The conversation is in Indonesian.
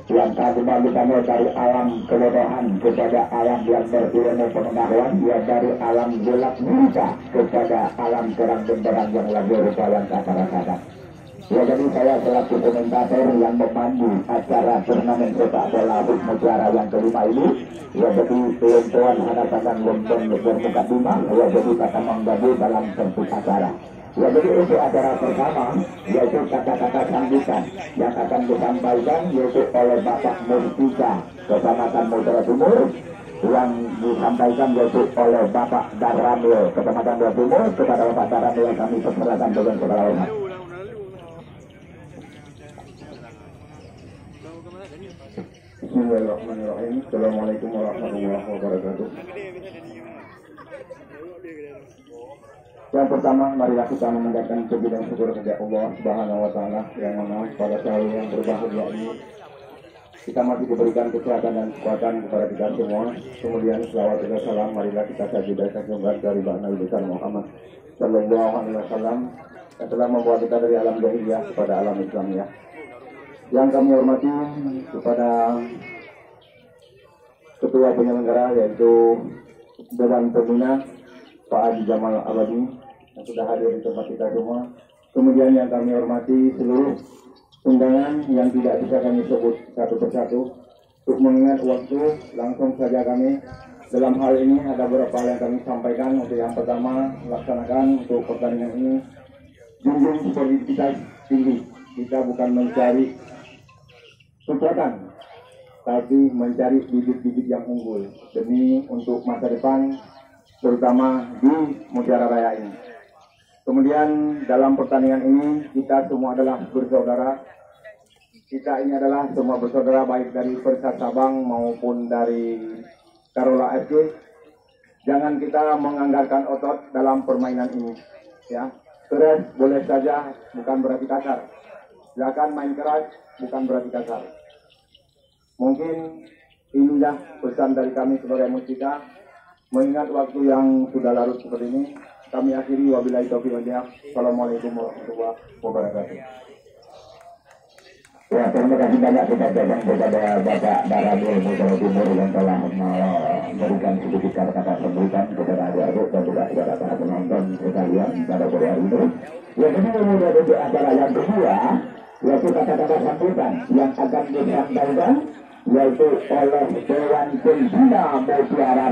yang kami dari alam kebodohan kepada alam yang berilmu pengetahuan, ya dari alam gelap gulita kepada alam terang benderang yang lagi rupa yang kata rasakan. Ya, jadi saya selaku komentator yang memandu acara turnamen sepak bola Mutiara yang kelima ini, ya jadi pelontoan hadapan lontong bermuka 5, ya jadi kata menggabung dalam bentuk acara. Ya jadi untuk acara pertama yaitu kata-kata sambutan yang akan disampaikan yaitu oleh Bapak Murtika Kecamatan Mutiara Timur, yang disampaikan yaitu oleh Bapak Darramil Kecamatan Mutiara Timur. Kepada Bapak Darramil kami persilakan dengan segala hormat. Bismillahirrahmanirrahim. Assalamualaikum warahmatullahi wabarakatuh. Yang pertama, marilah kita mengucapkan puji dan syukur kepada Allah Subhanahu wa taala yang mana pada saat yang berbahagia ini kita masih diberikan kesehatan dan kekuatan kepada kita semua. Kemudian selawat dan salam marilah kita sajidah dari Nabi besar Muhammad sallallahu alaihi wasallam yang telah membawa kita dari alam jahiliyah kepada alam Islam ya. Yang kami hormati kepada Ketua Penyelenggara yaitu Dewan Pembina Pak Haji Jamal Abadi yang sudah hadir di tempat kita semua. Kemudian yang kami hormati seluruh undangan yang tidak bisa kami sebut satu persatu. Untuk mengingat waktu, langsung saja kami dalam hal ini ada beberapa hal yang kami sampaikan. Untuk yang pertama, laksanakan untuk pertandingan ini junjung sportivitas tinggi. Kita bukan mencari kekuatan, tapi mencari bibit-bibit yang unggul demi untuk masa depan, terutama di Mutiara Raya ini. Kemudian dalam pertandingan ini kita semua adalah bersaudara. Kita ini adalah semua bersaudara baik dari Persat Sabang maupun dari Karola FC. Jangan kita menganggarkan otot dalam permainan ini. Ya, keras boleh saja, bukan berarti kasar. Silakan main keras, bukan berarti kasar. Mungkin inilah pesan dari kami sebagai Mustika. Mengingat waktu yang sudah larut seperti ini, kami akhiri wabillahi taufiq wal hidayah. Assalamualaikum warahmatullahi wabarakatuh. Ya, terima kasih banyak kepada Bapak Darramil Mutiara Timur yang telah memberikan sedikit kata-kata sambutan kepada adik-adik dan juga kepada para penonton sekalian pada sore hari ini. Ya, ini kemudian untuk acara yang kedua, yaitu kata-kata sambutan yang akan disampaikan yaitu oleh Dewan Pembina Mutiara